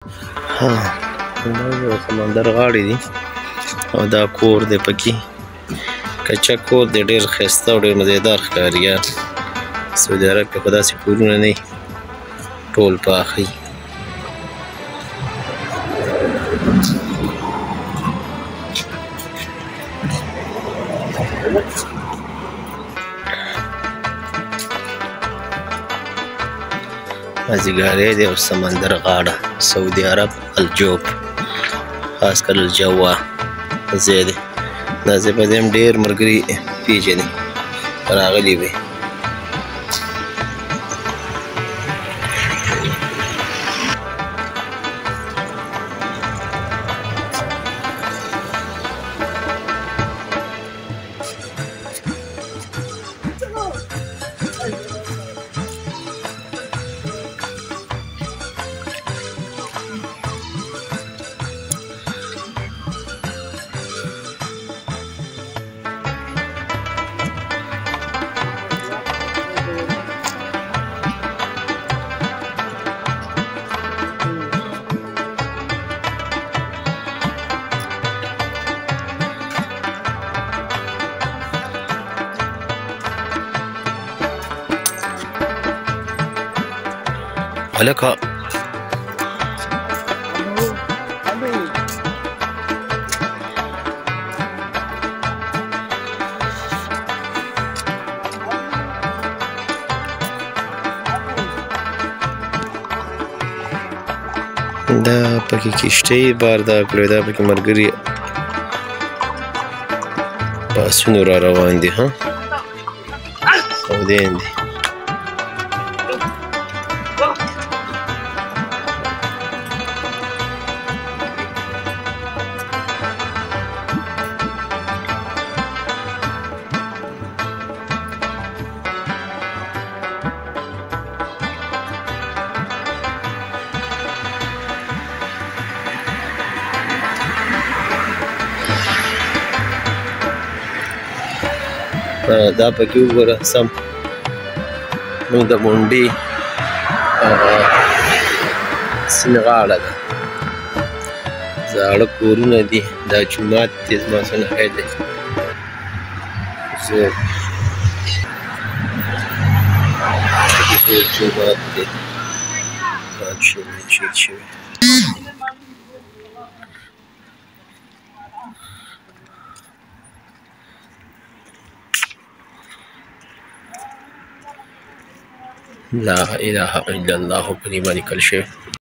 ها دا یو سمندر غاړې دي او دا کور دی پکې کچا کور دی ډېر ښایسته او ډېر مزېدار ښکاري یار سعودي عرب کې خو داسې کورونه نه وي ټول پاخه وي مازدیګری دی او سمندر غاړه سعودي عرب الجوف خاص کر الجوا ځای دی دا ځای په دې هم ډېر ملګري پېژني راغلي وي هلکه دا پکې کشتۍ باردا کړې دا پکې ملګري په آسونو را روان دي ها سعودیان دي دا پکې وګوره سم نو د منډې سیند غاړه ده زاړه کورونه دي دا جومات دی زما څه نښی دی زوړ جومات دی خراب شوی شهید شوی لا اله الا الله په دې باندې لیکل شوی